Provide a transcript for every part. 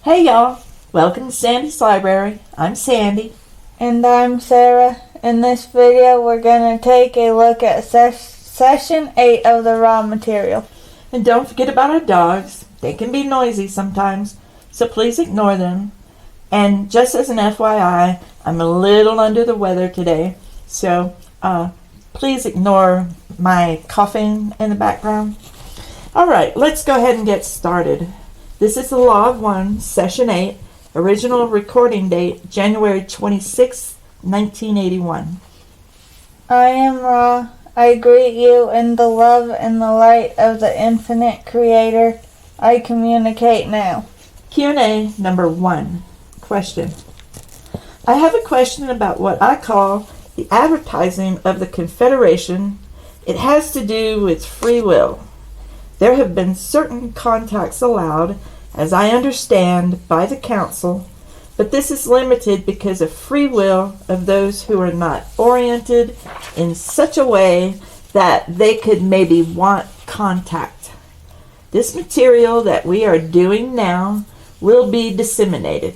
Hey y'all, welcome to Sandy's Library. I'm Sandy. And I'm Sara. In this video we're going to take a look at Session 8 of the raw material. And don't forget about our dogs. They can be noisy sometimes, so please ignore them. And just as an FYI, I'm a little under the weather today, so please ignore my coughing in the background. Alright, let's go ahead and get started. This is the Law of One, Session 8, original recording date, January 26, 1981. I am Ra. I greet you in the love and the light of the infinite Creator. I communicate now. Q&A number 1. Question. I have a question about what I call the advertising of the Confederation. It has to do with free will. There have been certain contacts allowed, as I understand, by the Council, but this is limited because of free will of those who are not oriented in such a way that they could maybe want contact. This material that we are doing now will be disseminated.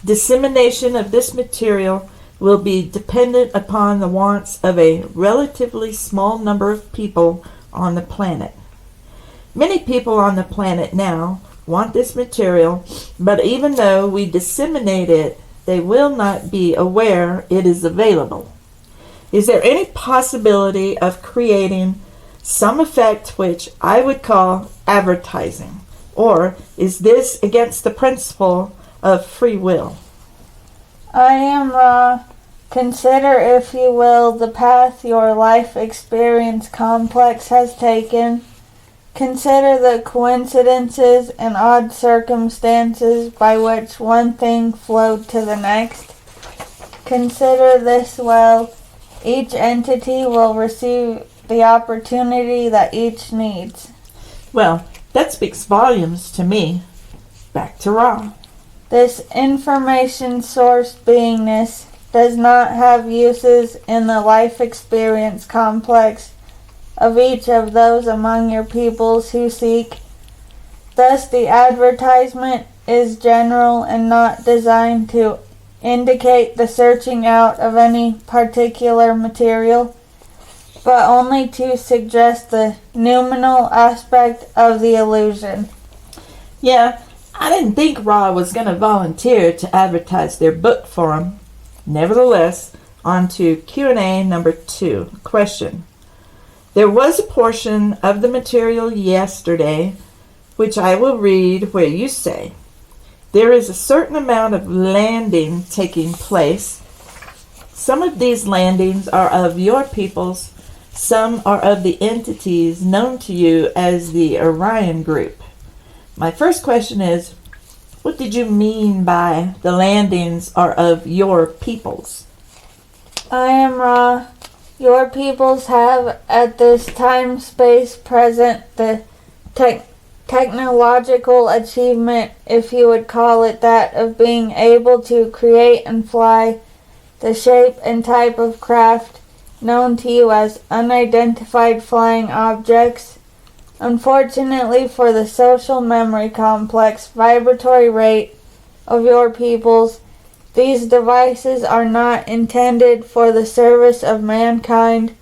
Dissemination of this material will be dependent upon the wants of a relatively small number of people on the planet. Many people on the planet now want this material, but even though we disseminate it, they will not be aware it is available. Is there any possibility of creating some effect which I would call advertising? Or is this against the principle of free will? I am Ra. Consider, if you will, the path your life experience complex has taken. Consider the coincidences and odd circumstances by which one thing flowed to the next. Consider this well. Each entity will receive the opportunity that each needs. Well, that speaks volumes to me. Back to Ra. This information source beingness does not have uses in the life experience complex of each of those among your peoples who seek. Thus the advertisement is general and not designed to indicate the searching out of any particular material, but only to suggest the noumenal aspect of the illusion. Yeah, I didn't think Ra was going to volunteer to advertise their book for him. Nevertheless, on to Q&A number 2. Question. There was a portion of the material yesterday, which I will read, where you say, there is a certain amount of landing taking place. Some of these landings are of your peoples, some are of the entities known to you as the Orion group. My first question is, what did you mean by the landings are of your peoples? I am Ra. Your peoples have, at this time space present, the technological achievement, if you would call it that, of being able to create and fly the shape and type of craft known to you as unidentified flying objects. Unfortunately for the social memory complex vibratory rate of your peoples, these devices are not intended for the service of mankind,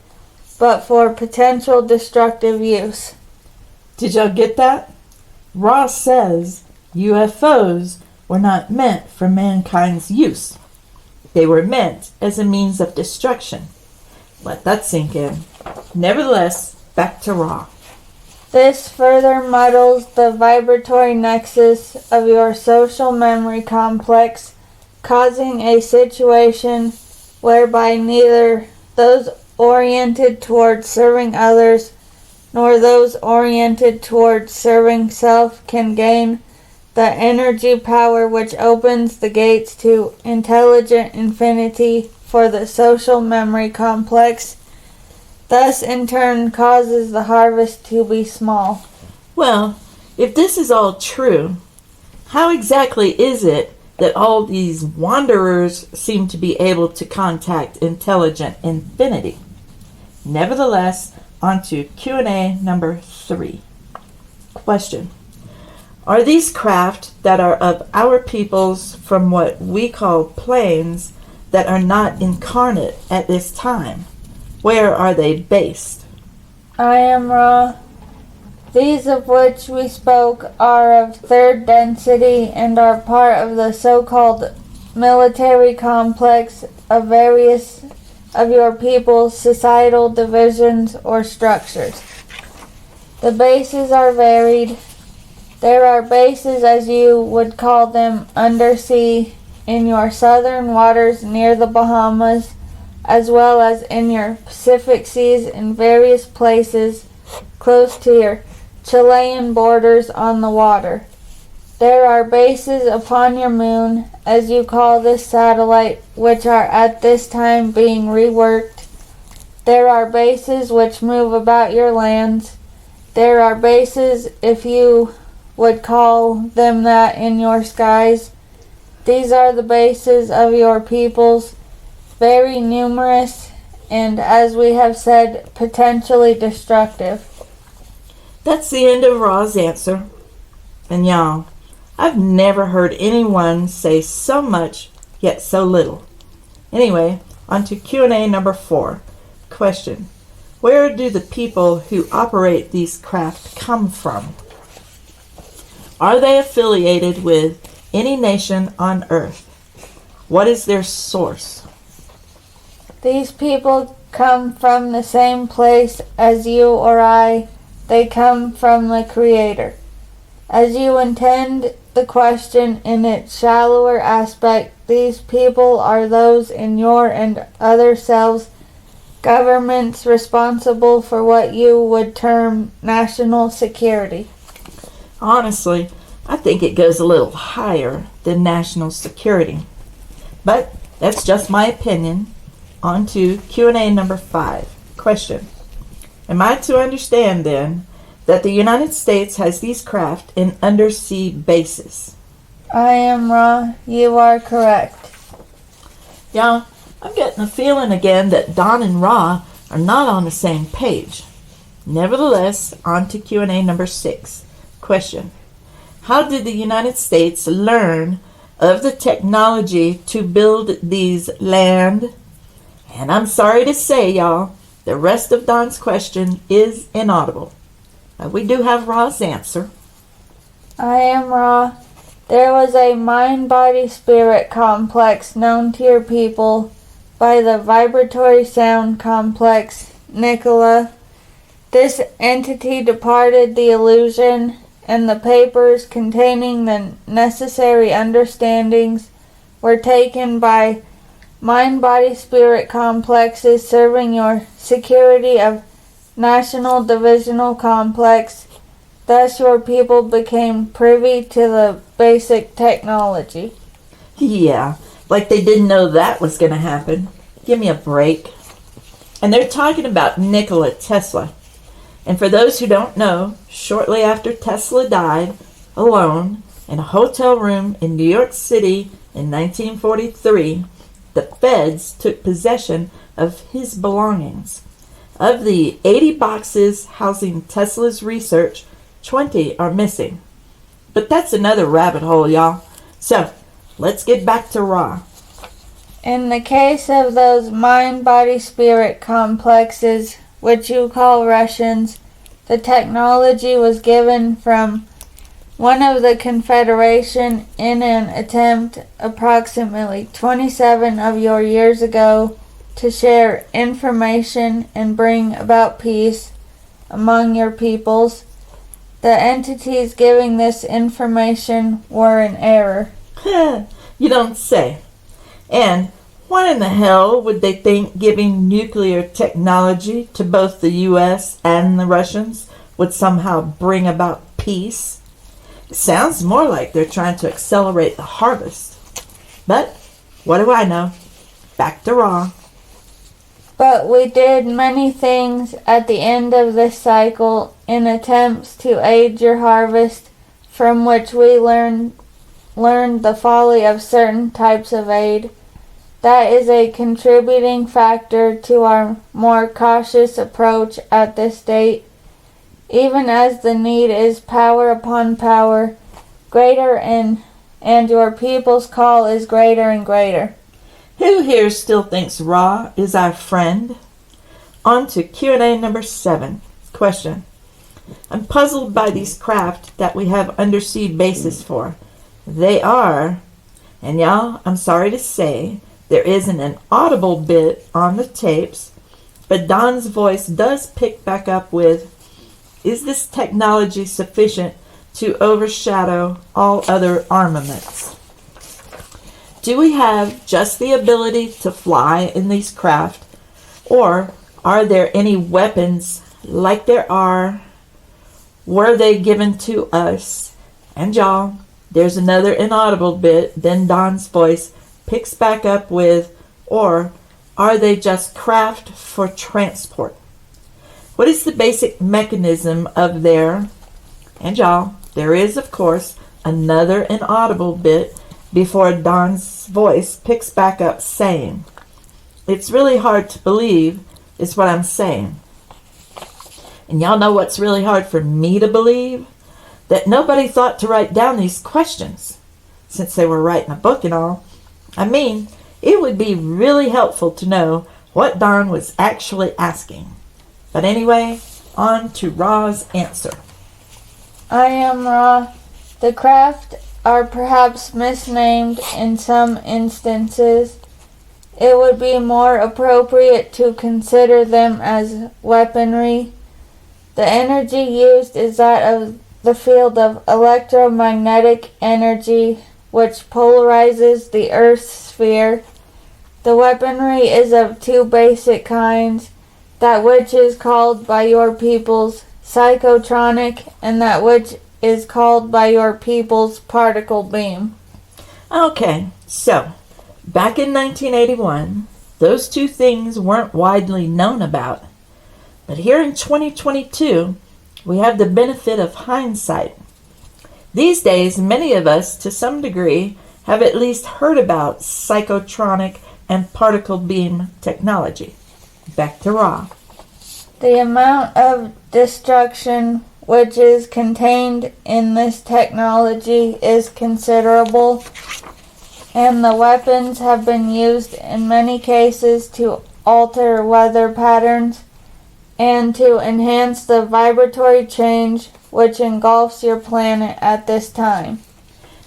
but for potential destructive use. Did y'all get that? Ross says UFOs were not meant for mankind's use. They were meant as a means of destruction. Let that sink in. Nevertheless, back to Ra. This further muddles the vibratory nexus of your social memory complex, causing a situation whereby neither those oriented towards serving others nor those oriented towards serving self can gain the energy power which opens the gates to intelligent infinity for the social memory complex, thus in turn causes the harvest to be small. Well, if this is all true, how exactly is it that all these wanderers seem to be able to contact intelligent infinity? Nevertheless, on to Q&A number 3. Question. Are these craft that are of our peoples from what we call planes that are not incarnate at this time? Where are they based? I am Ra. These of which we spoke are of third density and are part of the so-called military complex of various of your people's societal divisions or structures. The bases are varied. There are bases, as you would call them, undersea in your southern waters near the Bahamas, as well as in your Pacific seas in various places close to your Chilean borders on the water. There are bases upon your moon, as you call this satellite, which are at this time being reworked. There are bases which move about your lands. There are bases, if you would call them that, in your skies. These are the bases of your peoples, very numerous, and, as we have said, potentially destructive. That's the end of Ra's answer. And y'all, I've never heard anyone say so much yet so little. Anyway, on to Q&A number 4. Question: where do the people who operate these craft come from? Are they affiliated with any nation on earth? What is their source? These people come from the same place as you or I. They come from the Creator. As you intend the question in its shallower aspect, these people are those in your and other selves, governments responsible for what you would term national security. Honestly, I think it goes a little higher than national security. But that's just my opinion. On to Q&A number 5. Question: am I to understand, then, that the United States has these craft in undersea bases? I am Ra. You are correct. Yeah, I'm getting the feeling again that Don and Ra are not on the same page. Nevertheless, on to Q&A number 6. Question: how did the United States learn of the technology to build these land? And I'm sorry to say, y'all, the rest of Don's question is inaudible. We do have Ra's answer. I am Ra. There was a mind-body-spirit complex known to your people by the vibratory sound complex, Nicola. This entity departed the illusion, and the papers containing the necessary understandings were taken by mind-body-spirit complexes serving your security of National Divisional Complex. Thus your people became privy to the basic technology. Yeah, like they didn't know that was going to happen. Give me a break. And they're talking about Nikola Tesla. And for those who don't know, shortly after Tesla died, alone, in a hotel room in New York City in 1943, the feds took possession of his belongings. Of the 80 boxes housing Tesla's research, 20 are missing. But that's another rabbit hole, y'all. So, let's get back to Ra. In the case of those mind-body-spirit complexes, which you call Russians, the technology was given from one of the Confederation in an attempt approximately 27 of your years ago to share information and bring about peace among your peoples. The entities giving this information were in error. You don't say. And what in the hell would they think giving nuclear technology to both the U.S. and the Russians would somehow bring about peace? It sounds more like they're trying to accelerate the harvest. But what do I know? Back to Ra. But we did many things at the end of this cycle in attempts to aid your harvest, from which we learned the folly of certain types of aid. That is a contributing factor to our more cautious approach at this date. Even as the need is power upon power, greater and your people's call is greater and greater. Who here still thinks Ra is our friend? On to Q&A number 7. Question. I'm puzzled by these craft that we have undersea bases for. They are, and y'all, I'm sorry to say, there isn't an audible bit on the tapes, but Don's voice does pick back up with, is this technology sufficient to overshadow all other armaments? Do we have just the ability to fly in these craft, or are there any weapons like there are? Were they given to us? And y'all, there's another inaudible bit, then Don's voice picks back up with, or are they just craft for transport? What is the basic mechanism of their, and y'all, there is of course another inaudible bit before Don's voice picks back up saying, it's really hard to believe is what I'm saying. And y'all know what's really hard for me to believe? That nobody thought to write down these questions, since they were writing a book and all. I mean, it would be really helpful to know what Don was actually asking. But anyway, on to Ra's answer. I am Ra. The craft are perhaps misnamed in some instances. It would be more appropriate to consider them as weaponry. The energy used is that of the field of electromagnetic energy, which polarizes the Earth's sphere. The weaponry is of two basic kinds, that which is called by your peoples psychotronic, and that which is called by your people's particle beam. Okay, so back in 1981, those two things weren't widely known about. But here in 2022, we have the benefit of hindsight. These days, many of us, to some degree, have at least heard about psychotronic and particle beam technology. Back to Ra. The amount of destruction which is contained in this technology is considerable, and the weapons have been used in many cases to alter weather patterns and to enhance the vibratory change which engulfs your planet at this time.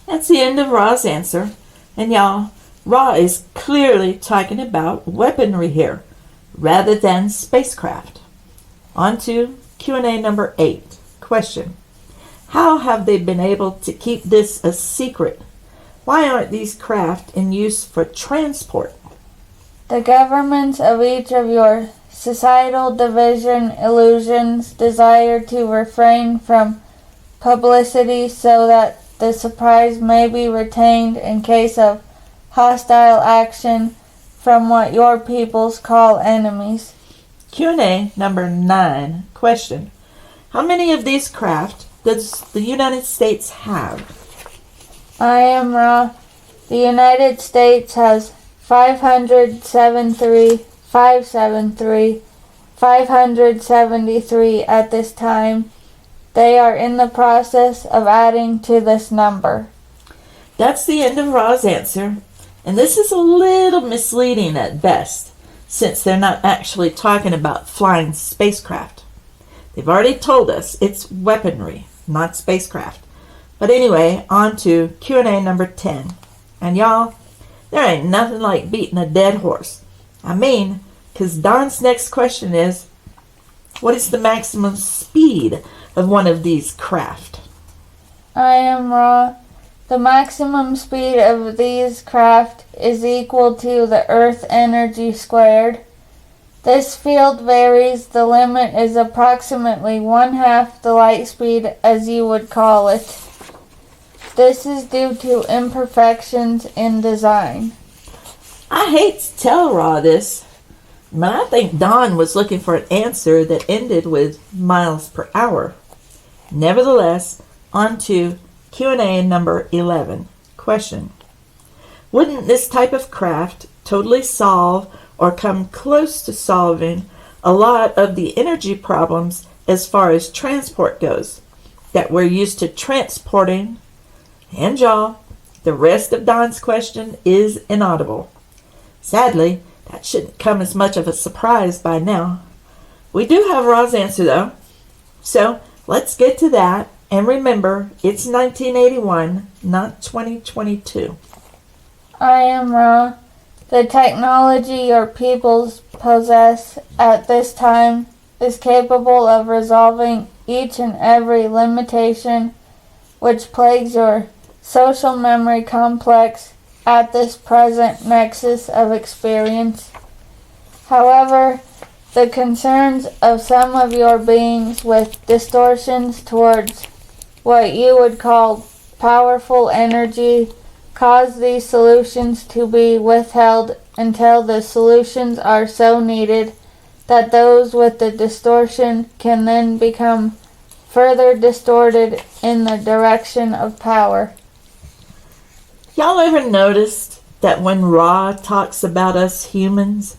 That's the end of Ra's answer. And y'all, Ra is clearly talking about weaponry here, rather than spacecraft. On to Q&A number 8. Question. How have they been able to keep this a secret? Why aren't these craft in use for transport? The governments of each of your societal division illusions desire to refrain from publicity so that the surprise may be retained in case of hostile action from what your peoples call enemies. Q&A number 9. Question. How many of these craft does the United States have? I am Ra. The United States has 573 at this time. They are in the process of adding to this number. That's the end of Ra's answer, and this is a little misleading at best, since they're not actually talking about flying spacecraft. They've already told us it's weaponry, not spacecraft. But anyway, on to Q&A number 10. And y'all, there ain't nothing like beating a dead horse. I mean, 'cause Don's next question is, what is the maximum speed of one of these craft? I am Ra. The maximum speed of these craft is equal to the Earth energy squared. This field varies. The limit is approximately 1/2 the light speed, as you would call it. This is due to imperfections in design. I hate to tell Ra this, but I think Don was looking for an answer that ended with miles per hour. Nevertheless, on to Q&A number 11. Question. Wouldn't this type of craft totally solve or come close to solving a lot of the energy problems as far as transport goes that we're used to transporting and jaw. The rest of Don's question is inaudible. Sadly, that shouldn't come as much of a surprise by now. We do have Ra's answer, though. So let's get to that. And remember, it's 1981, not 2022. I am Ra. The technology your peoples possess at this time is capable of resolving each and every limitation which plagues your social memory complex at this present nexus of experience. However, the concerns of some of your beings with distortions towards what you would call powerful energy cause these solutions to be withheld until the solutions are so needed that those with the distortion can then become further distorted in the direction of power. Y'all ever noticed that when Ra talks about us humans,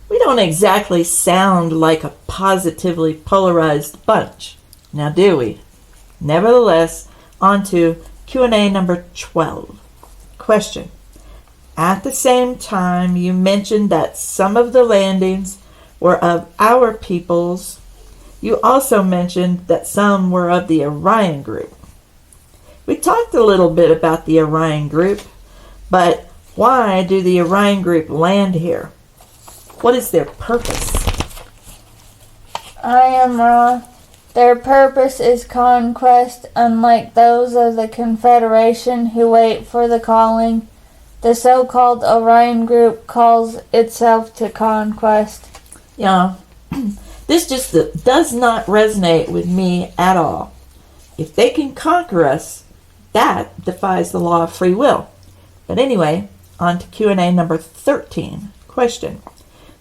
we don't exactly sound like a positively polarized bunch, now do we? Nevertheless, on to Q&A number 12. Question. At the same time, you mentioned that some of the landings were of our peoples. You also mentioned that some were of the Orion group. We talked a little bit about the Orion group, but why do the Orion group land here? What is their purpose? I am Ra. Their purpose is conquest, unlike those of the Confederation who wait for the calling. The so-called Orion group calls itself to conquest. Yeah, this just does not resonate with me at all. If they can conquer us, that defies the law of free will. But anyway, on to Q&A number 13. Question.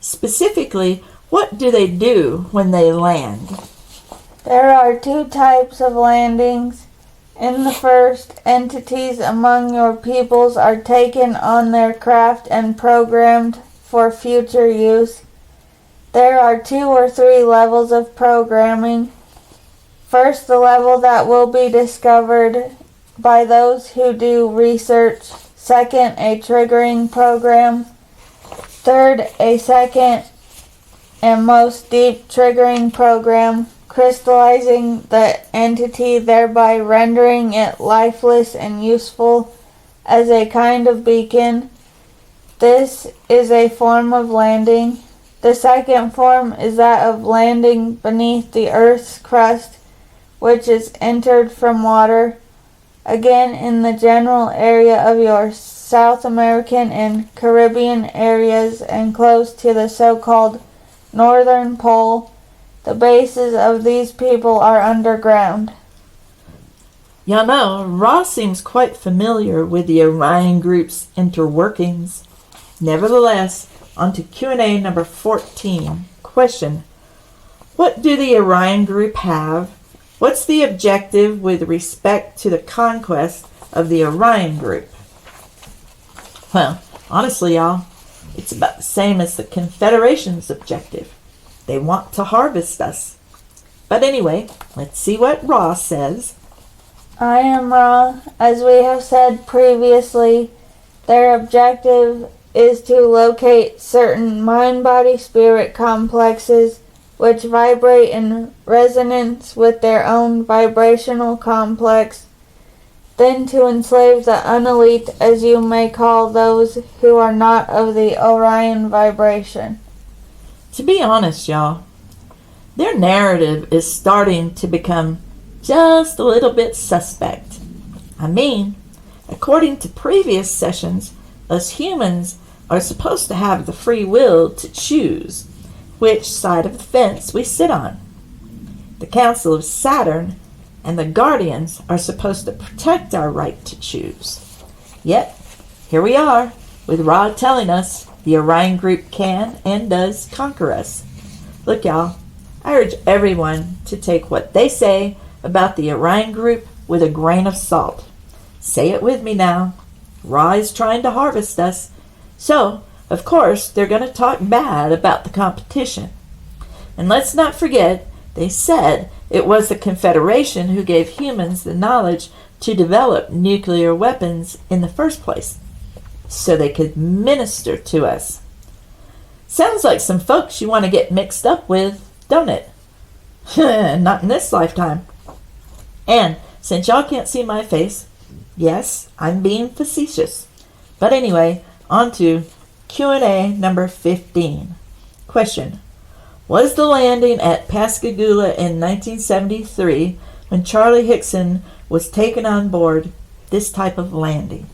Specifically, what do they do when they land? There are two types of landings. In the first, entities among your peoples are taken on their craft and programmed for future use. There are 2 or 3 levels of programming. First, the level that will be discovered by those who do research. Second, a triggering program. Third, a second and most deep triggering program, crystallizing the entity, thereby rendering it lifeless and useful as a kind of beacon. This is a form of landing. The second form is that of landing beneath the Earth's crust, which is entered from water. Again, in the general area of your South American and Caribbean areas and close to the so-called Northern Pole, the bases of these people are underground. Y'all know, Ra seems quite familiar with the Orion group's interworkings. Nevertheless, on to Q&A number 14. Question. What do the Orion group have? What's the objective with respect to the conquest of the Orion group? Well, honestly, y'all, it's about the same as the Confederation's objective. They want to harvest us. But anyway, let's see what Ra says. I am Ra. As we have said previously, their objective is to locate certain mind-body-spirit complexes which vibrate in resonance with their own vibrational complex, then to enslave the unelite, as you may call those who are not of the Orion vibration. To be honest, y'all, their narrative is starting to become just a little bit suspect. I mean, according to previous sessions, us humans are supposed to have the free will to choose which side of the fence we sit on. The Council of Saturn and the Guardians are supposed to protect our right to choose. Yet, here we are, with Ra telling us the Orion group can and does conquer us. Look, y'all, I urge everyone to take what they say about the Orion group with a grain of salt. Say it with me now. Ra is trying to harvest us. So, of course, they're going to talk bad about the competition. And let's not forget, they said it was the Confederation who gave humans the knowledge to develop nuclear weapons in the first place, so they could minister to us. Sounds like some folks you want to get mixed up with, don't it? Not in this lifetime. And since y'all can't see my face, yes, I'm being facetious. But anyway, on to Q&A number 15. Question: was the landing at Pascagoula in 1973, when Charlie Hickson was taken on board, this type of landing?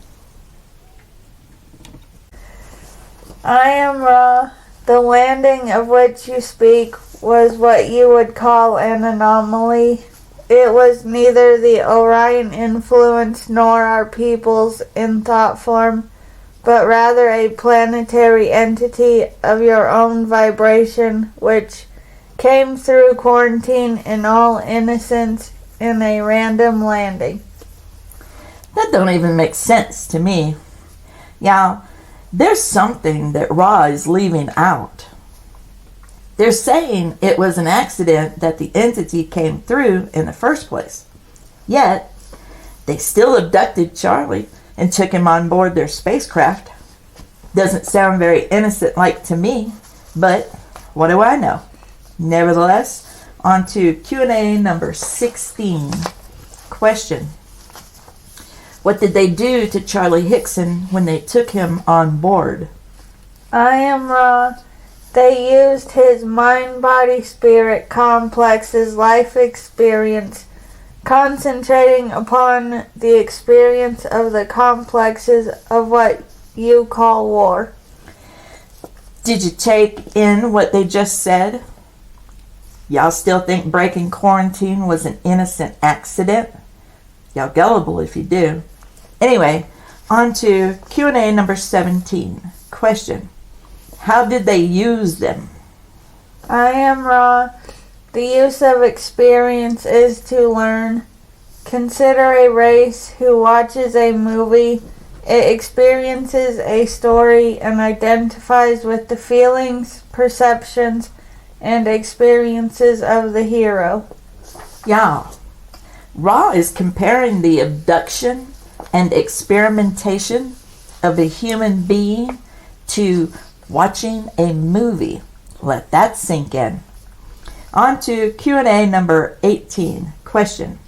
I am Ra. The landing of which you speak was what you would call an anomaly. It was neither the Orion influence nor our peoples in thought form, but rather a planetary entity of your own vibration, which came through quarantine in all innocence in a random landing. That don't even make sense to me. Y'all, there's something that Ra is leaving out. They're saying it was an accident that the entity came through in the first place. Yet, they still abducted Charlie and took him on board their spacecraft. Doesn't sound very innocent-like to me, but what do I know? Nevertheless, on to Q&A number 16. Question: what did they do to Charlie Hickson when they took him on board? I am Ra. They used his mind-body-spirit complex's life experience, concentrating upon the experience of the complexes of what you call war. Did you take in what they just said? Y'all still think breaking quarantine was an innocent accident? Y'all gullible if you do. Anyway, on to Q&A number 17. Question: how did they use them? I am Ra. The use of experience is to learn. Consider a race who watches a movie. It experiences a story and identifies with the feelings, perceptions, and experiences of the hero. Y'all, Ra is comparing the abduction and experimentation of a human being to watching a movie. Let that sink in. On to Q&A number 18. Question: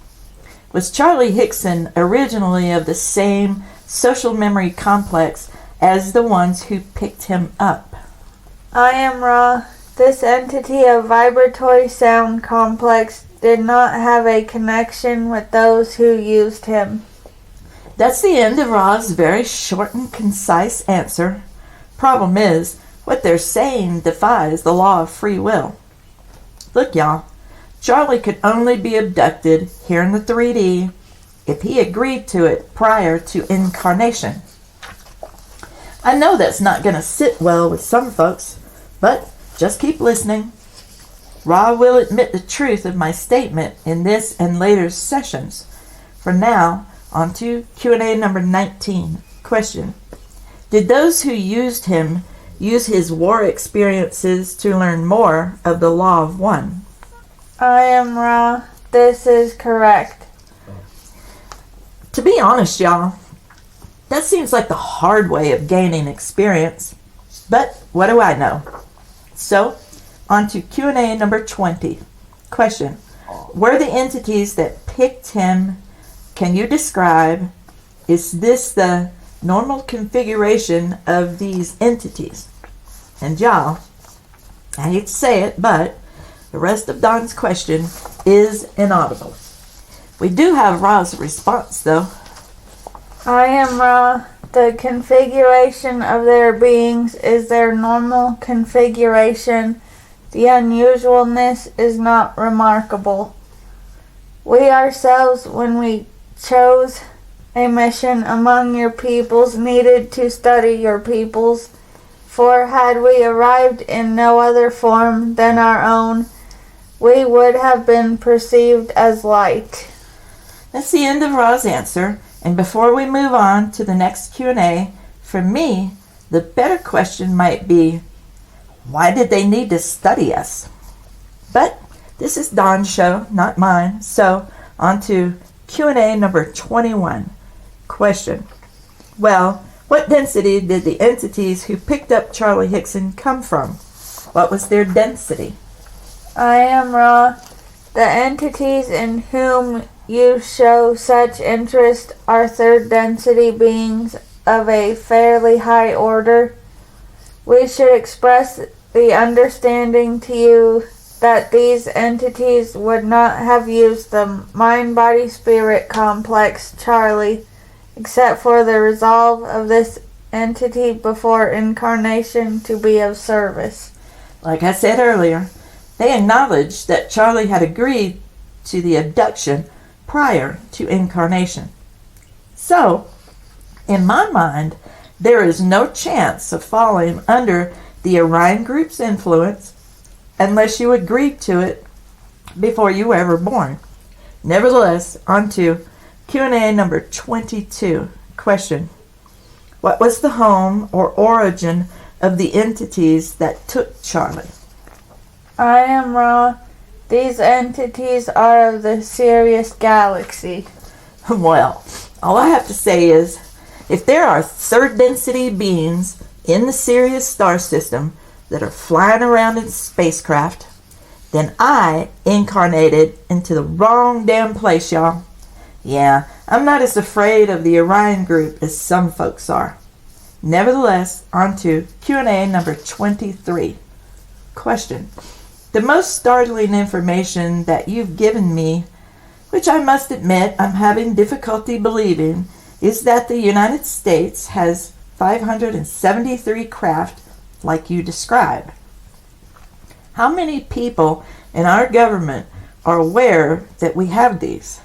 was Charlie Hickson originally of the same social memory complex as the ones who picked him up? I am Ra. This entity of vibratory sound complex did not have a connection with those who used him. That's the end of Ra's very short and concise answer. Problem is, what they're saying defies the law of free will. Look, y'all, Charlie could only be abducted here in the 3D if he agreed to it prior to incarnation. I know that's not going to sit well with some folks, but just keep listening. Ra will admit the truth of my statement in this and later sessions. For now, on to Q&A number 19. Question: did those who used him use his war experiences to learn more of the law of one? I am Ra. This is correct. To be honest, y'all, that seems like the hard way of gaining experience. But what do I know? So, on to Q&A number 20. Question: were the entities that picked him, can you describe, is this the normal configuration of these entities? And y'all, I hate to say it, but the rest of Don's question is inaudible. We do have Ra's response, though. I am Ra. The configuration of their beings is their normal configuration. The unusualness is not remarkable. We ourselves, when we chose a mission among your peoples, needed to study your peoples, for had we arrived in no other form than our own, we would have been perceived as light. That's the end of Ra's answer, and before we move on to the next Q&A, for me, the better question might be, why did they need to study us? But this is Don's show, not mine, so on to Q&A number 21. Question. Well, what density did the entities who picked up Charlie Hickson come from? What was their density? I am Ra. The entities in whom you show such interest are third density beings of a fairly high order. We should express the understanding to you that these entities would not have used the mind-body-spirit complex Charlie except for the resolve of this entity before incarnation to be of service. Like I said earlier, they acknowledged that Charlie had agreed to the abduction prior to incarnation. So, in my mind, there is no chance of falling under the Orion group's influence unless you agreed to it before you were ever born. Nevertheless, on to Q&A number 22. Question. What was the home or origin of the entities that took Charlie? I am Ra. These entities are of the Sirius galaxy. Well, all I have to say is, if there are third density beings in the Sirius star system that are flying around in spacecraft, then I incarnated into the wrong damn place, y'all. Yeah, I'm not as afraid of the Orion group as some folks are. Nevertheless, on to Q&A number 23. Question. The most startling information that you've given me, which I must admit I'm having difficulty believing, is that the United States has 573 craft like you describe. How many people in our government are aware that we have these?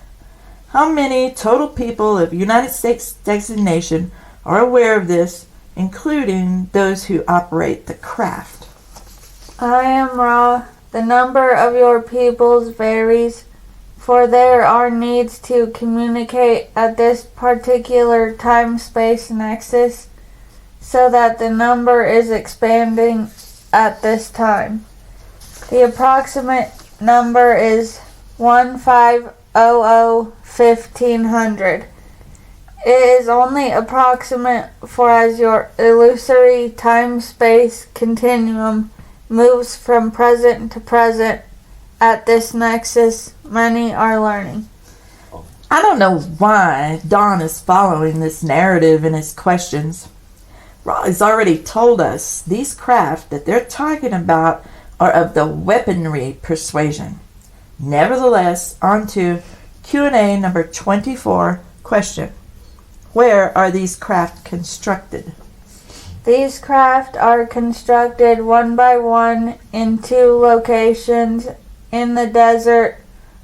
How many total people of United States designation are aware of this, including those who operate the craft? I am Ra. The number of your peoples varies, for there are needs to communicate at this particular time-space nexus, so that the number is expanding at this time. The approximate number is 1500. It is only approximate, for as your illusory time-space continuum moves from present to present at this nexus, many are learning. I don't know why Don is following this narrative in his questions. Ra has already told us these craft that they're talking about are of the weaponry persuasion. Nevertheless, on to Q&A number 24. Question. Where are these craft constructed? These craft are constructed one by one in 2 locations in the desert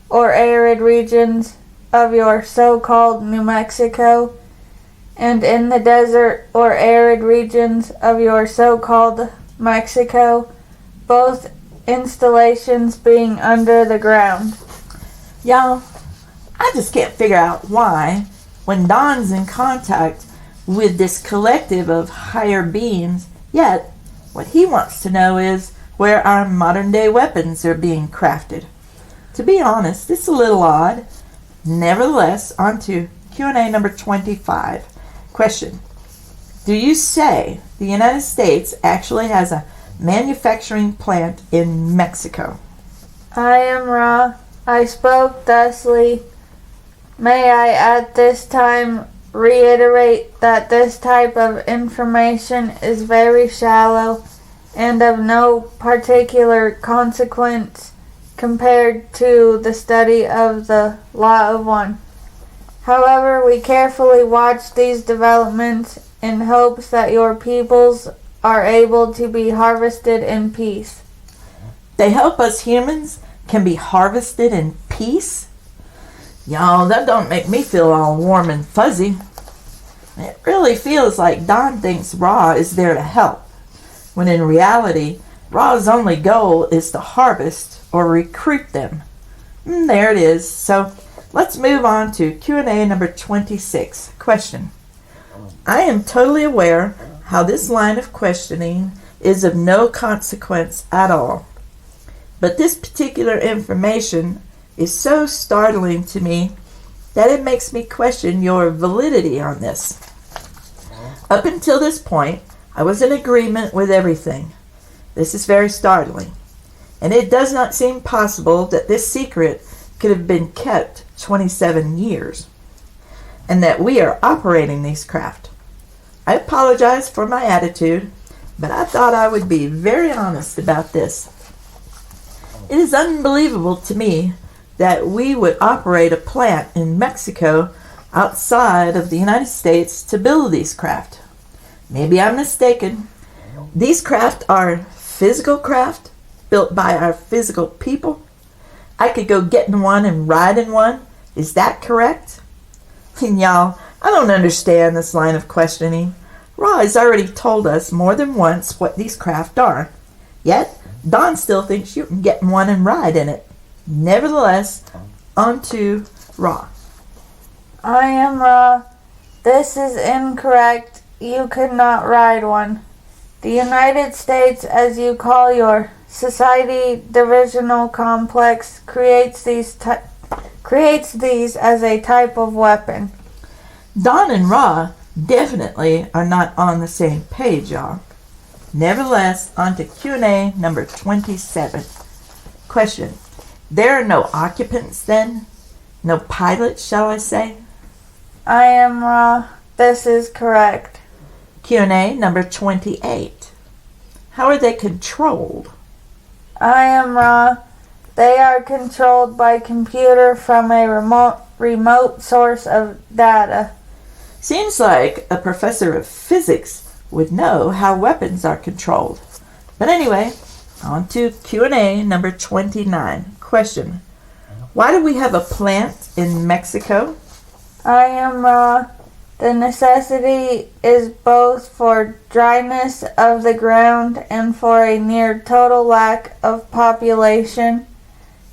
or arid regions of your so-called New Mexico, and in the desert or arid regions of your so-called Mexico, both installations being under the ground. Y'all, I just can't figure out why, when Don's in contact with this collective of higher beings, yet what he wants to know is where our modern day weapons are being crafted. To be honest, it's a little odd. Nevertheless, on to Q&A number 25. Question. Do you say the United States actually has a manufacturing plant in Mexico? I am Ra. I spoke thusly. May I at this time reiterate that this type of information is very shallow and of no particular consequence compared to the study of the Law of One. However, we carefully watch these developments in hopes that your peoples are able to be harvested in peace. They hope us humans can be harvested in peace? Y'all, that don't make me feel all warm and fuzzy. It really feels like Don thinks Ra is there to help, when in reality, Ra's only goal is to harvest or recruit them. There it is. So let's move on to Q&A number 26. Question. I am totally aware how this line of questioning is of no consequence at all. But this particular information is so startling to me that it makes me question your validity on this. Up until this point, I was in agreement with everything. This is very startling, and it does not seem possible that this secret could have been kept 27 years, and that we are operating these craft. I apologize for my attitude, but I thought I would be very honest about this. It is unbelievable to me that we would operate a plant in Mexico outside of the United States to build these craft. Maybe I'm mistaken. These craft are physical craft built by our physical people. I could go get in one and ride in one. Is that correct? And y'all, I don't understand this line of questioning. Ra has already told us more than once what these craft are. Yet, Dawn still thinks you can get in one and ride in it. Nevertheless, on to Ra. I am Ra. This is incorrect. You could not ride one. The United States, as you call your society divisional complex, creates these as a type of weapon. Dawn and Ra definitely are not on the same page, y'all. Nevertheless, on to Q&A number 27. Question. There are no occupants then? No pilots, shall I say? I am Ra. This is correct. Q&A number 28. How are they controlled? I am Ra. They are controlled by computer from a remote source of data. Seems like a professor of physics would know how weapons are controlled. But anyway, on to Q&A number 29. Question. Why do we have a plant in Mexico? I am Ra. The necessity is both for dryness of the ground and for a near total lack of population.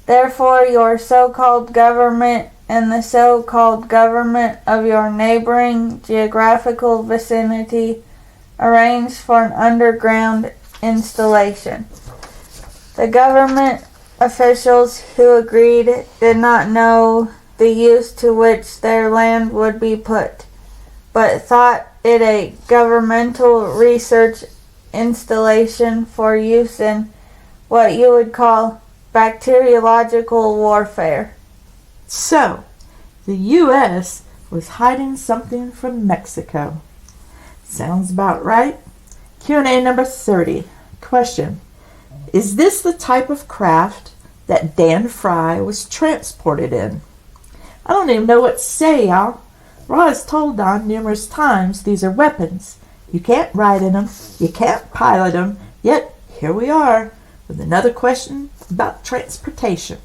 Therefore, your so-called government and the so-called government of your neighboring geographical vicinity arranged for an underground installation. The government officials who agreed did not know the use to which their land would be put, but thought it a governmental research installation for use in what you would call bacteriological warfare. So, the U.S. was hiding something from Mexico. Sounds about right. Q&A number 30. Question. Is this the type of craft that Dan Fry was transported in? I don't even know what to say, y'all. Ra has told Don numerous times these are weapons. You can't ride in them. You can't pilot them. Yet, here we are with another question about transportation.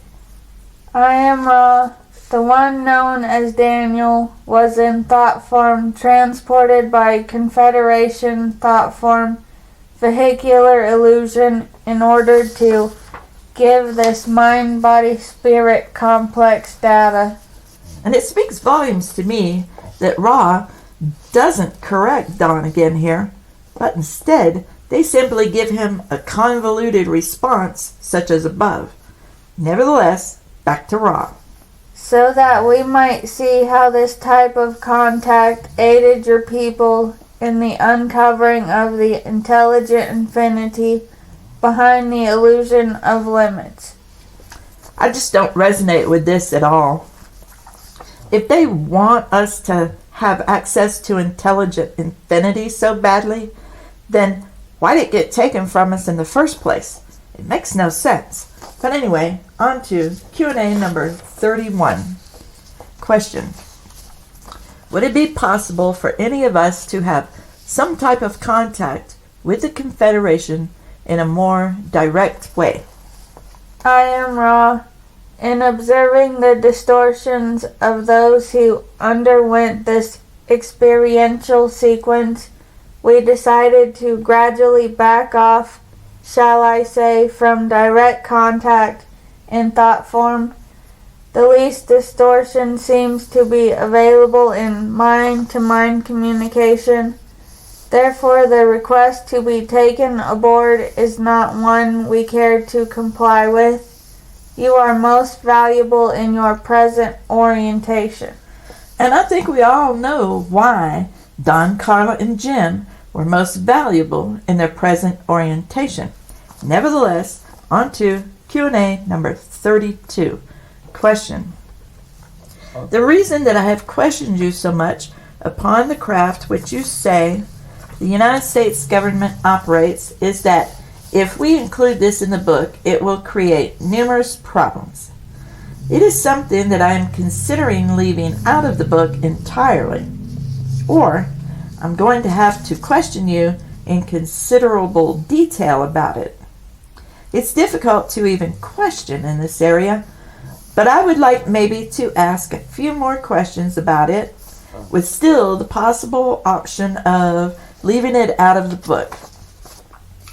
I am Ra. The one known as Daniel was in thought form transported by Confederation thought form vehicular illusion in order to give this mind-body-spirit complex data. And it speaks volumes to me that Ra doesn't correct Don again here, but instead they simply give him a convoluted response such as above. Nevertheless, back to Ra. So that we might see how this type of contact aided your people in the uncovering of the intelligent infinity behind the illusion of limits. I just don't resonate with this at all. If they want us to have access to intelligent infinity so badly, then why did it get taken from us in the first place? It makes no sense. But anyway, on to Q&A number 31. Question. Would it be possible for any of us to have some type of contact with the Confederation in a more direct way? I am Ra. In observing the distortions of those who underwent this experiential sequence, we decided to gradually back off, shall I say, from direct contact in thought form. The least distortion seems to be available in mind-to-mind communication. Therefore, the request to be taken aboard is not one we care to comply with. You are most valuable in your present orientation. And I think we all know why Don, Carla, and Jim were most valuable in their present orientation. Nevertheless, on to Q&A number 32. Question. The reason that I have questioned you so much upon the craft which you say the United States government operates is that if we include this in the book, it will create numerous problems. It is something that I am considering leaving out of the book entirely, or I'm going to have to question you in considerable detail about it. It's difficult to even question in this area, but I would like maybe to ask a few more questions about it, with still the possible option of leaving it out of the book.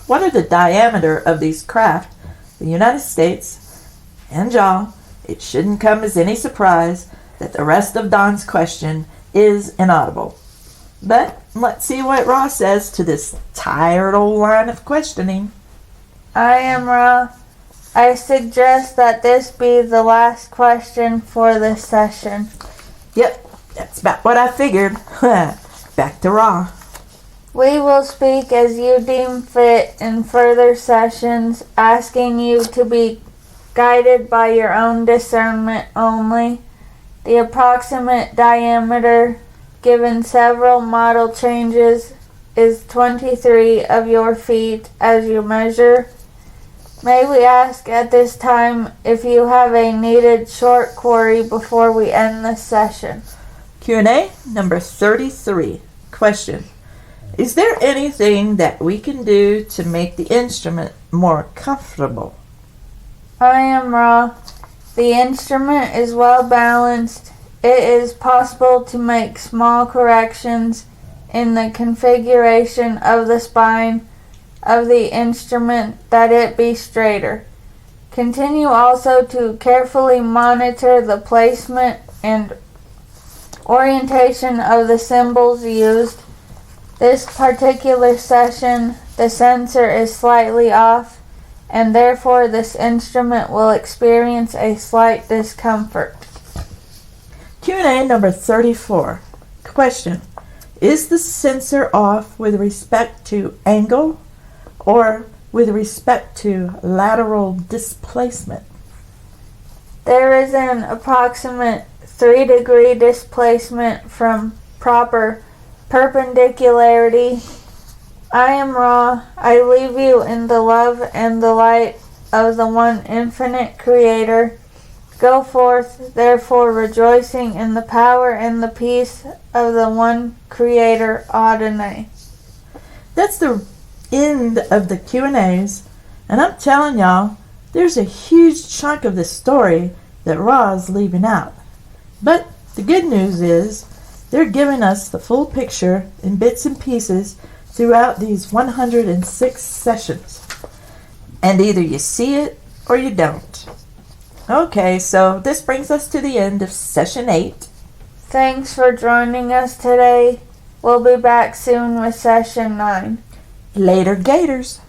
What are the diameter of these craft, the United States, and y'all? It shouldn't come as any surprise that the rest of Don's question is inaudible. But let's see what Ra says to this tired old line of questioning. I am Ra. I suggest that this be the last question for this session. Yep, that's about what I figured. Back to Ra. We will speak as you deem fit in further sessions, asking you to be guided by your own discernment only. The approximate diameter, given several model changes, is 23 of your feet as you measure. May we ask at this time if you have a needed short query before we end this session? Q&A number 33. Question. Is there anything that we can do to make the instrument more comfortable? I am Ra. The instrument is well balanced. It is possible to make small corrections in the configuration of the spine of the instrument that it be straighter. Continue also to carefully monitor the placement and orientation of the symbols used. This particular session, the sensor is slightly off, and therefore this instrument will experience a slight discomfort. Q&A number 34. Question. Is the sensor off with respect to angle or with respect to lateral displacement? There is an approximate 3-degree displacement from proper perpendicularity. I am Ra. I leave you in the love and the light of the one infinite Creator. Go forth, therefore, rejoicing in the power and the peace of the one Creator, Adonai. That's the end of the Q&As, and I'm telling y'all, there's a huge chunk of this story that Ra's leaving out. But the good news is they're giving us the full picture in bits and pieces throughout these 106 sessions. And either you see it or you don't. Okay, so this brings us to the end of session 8. Thanks for joining us today. We'll be back soon with session 9. Later, Gators.